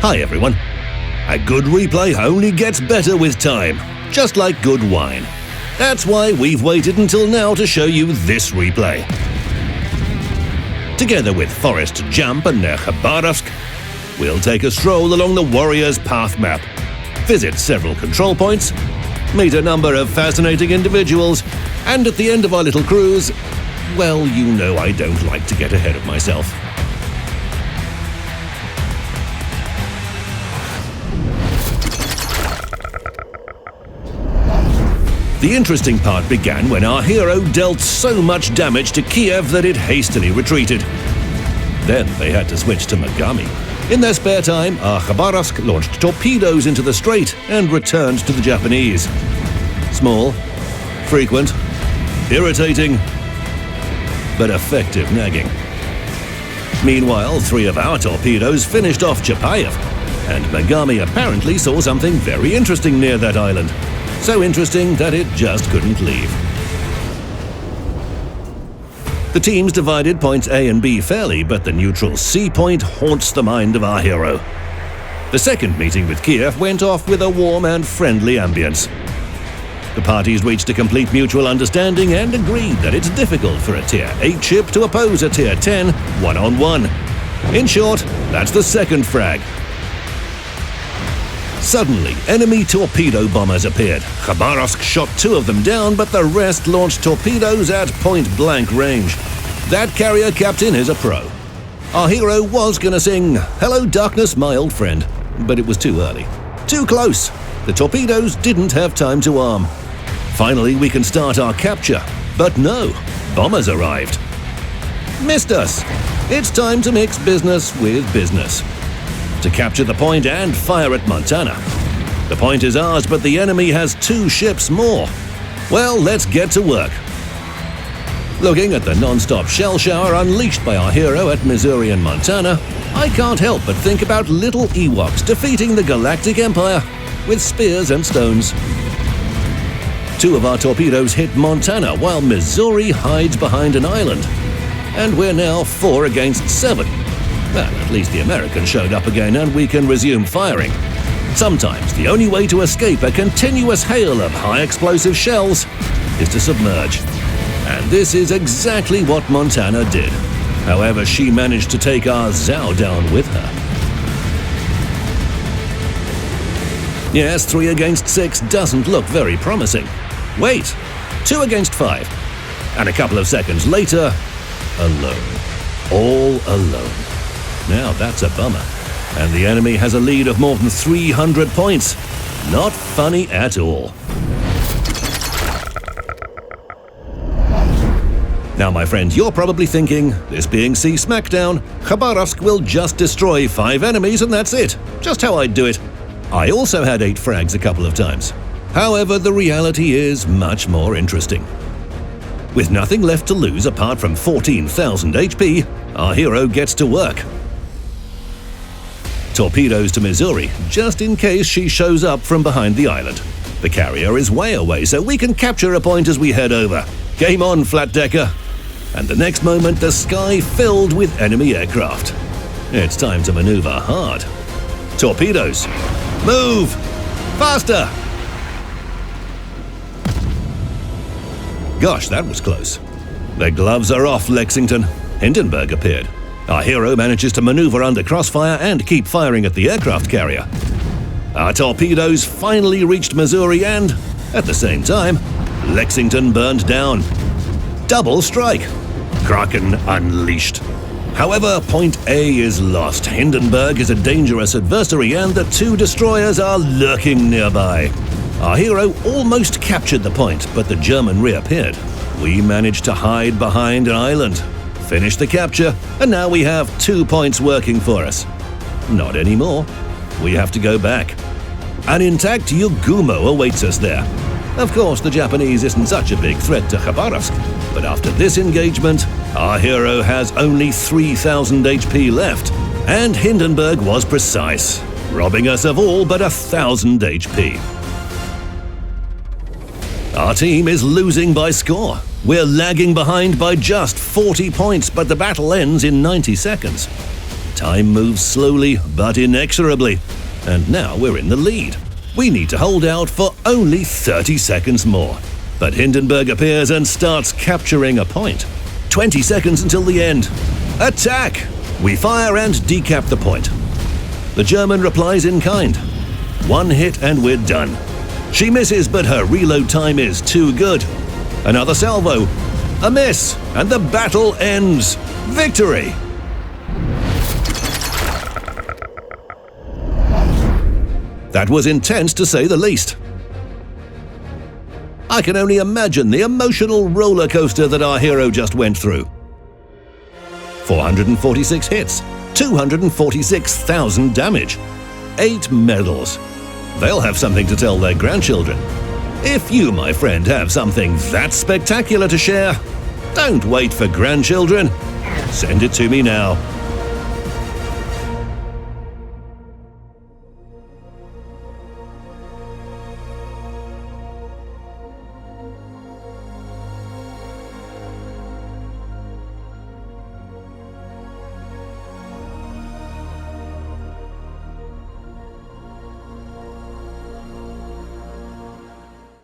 Hi everyone. A good replay only gets better with time, just like good wine. That's why we've waited until now to show you this replay. Together with Forest Jump and their Khabarovsk, we'll take a stroll along the Warriors' path map, visit several control points, meet a number of fascinating individuals, and at the end of our little cruise, well, you know I don't like to get ahead of myself. The interesting part began when our hero dealt so much damage to Kiev that it hastily retreated. Then they had to switch to Megami. In their spare time, our Khabarovsk launched torpedoes into the strait and returned to the Japanese. Small, frequent, irritating, but effective nagging. Meanwhile, 3 of our torpedoes finished off Chapayev, and Megami apparently saw something very interesting near that island. So interesting that it just couldn't leave. The teams divided points A and B fairly, but the neutral C point haunts the mind of our hero. The second meeting with Kiev went off with a warm and friendly ambience. The parties reached a complete mutual understanding and agreed that it's difficult for a Tier 8 ship to oppose a Tier 10 one-on-one. In short, that's the second frag. Suddenly, enemy torpedo bombers appeared. Khabarovsk shot 2 of them down, but the rest launched torpedoes at point-blank range. That carrier captain is a pro. Our hero was gonna sing "Hello Darkness, my old friend," but it was too early. Too close. The torpedoes didn't have time to arm. Finally, we can start our capture. But no, bombers arrived. Missed us. It's time to mix business with business. To capture the point and fire at Montana. The point is ours, but the enemy has 2 ships more. Well, let's get to work. Looking at the non-stop shell shower unleashed by our hero at Missouri and Montana, I can't help but think about little Ewoks defeating the Galactic Empire with spears and stones. 2 of our torpedoes hit Montana while Missouri hides behind an island. And we're now 4 against 7. Well, at least the Americans showed up again and we can resume firing. Sometimes the only way to escape a continuous hail of high-explosive shells is to submerge. And this is exactly what Montana did. However, she managed to take our Zhao down with her. Yes, 3 against 6 doesn't look very promising. Wait, 2 against 5. And a couple of seconds later, alone. All alone. Now that's a bummer. And the enemy has a lead of more than 300 points. Not funny at all. Now, my friend, you're probably thinking, this being C Smackdown, Khabarovsk will just destroy 5 enemies and that's it. Just how I'd do it. I also had 8 frags a couple of times. However, the reality is much more interesting. With nothing left to lose apart from 14,000 HP, our hero gets to work. Torpedoes to Missouri, just in case she shows up from behind the island. The carrier is way away, so we can capture a point as we head over. Game on, flat-decker. And the next moment, the sky filled with enemy aircraft. It's time to maneuver hard. Torpedoes. Move! Faster! Gosh, that was close. The gloves are off, Lexington. Hindenburg appeared. Our hero manages to maneuver under crossfire and keep firing at the aircraft carrier. Our torpedoes finally reached Missouri and, at the same time, Lexington burned down. Double strike. Kraken unleashed. However, Point A is lost. Hindenburg is a dangerous adversary and the 2 destroyers are lurking nearby. Our hero almost captured the point, but the German reappeared. We managed to hide behind an island, finish the capture, and now we have 2 points working for us. Not anymore. We have to go back. An intact Yugumo awaits us there. Of course, the Japanese isn't such a big threat to Khabarovsk, but after this engagement, our hero has only 3,000 HP left, and Hindenburg was precise, robbing us of all but 1,000 HP. Our team is losing by score. We're lagging behind by just 40 points, but the battle ends in 90 seconds. Time moves slowly but inexorably, and now we're in the lead. We need to hold out for only 30 seconds more. But Hindenburg appears and starts capturing a point. 20 seconds until the end. Attack! We fire and decap the point. The German replies in kind. One hit and we're done. She misses, but her reload time is too good. Another salvo. A miss, and the battle ends. Victory! That was intense to say the least. I can only imagine the emotional roller coaster that our hero just went through. 446 hits, 246,000 damage, 8 medals. They'll have something to tell their grandchildren. If you, my friend, have something that spectacular to share, don't wait for grandchildren. Send it to me now.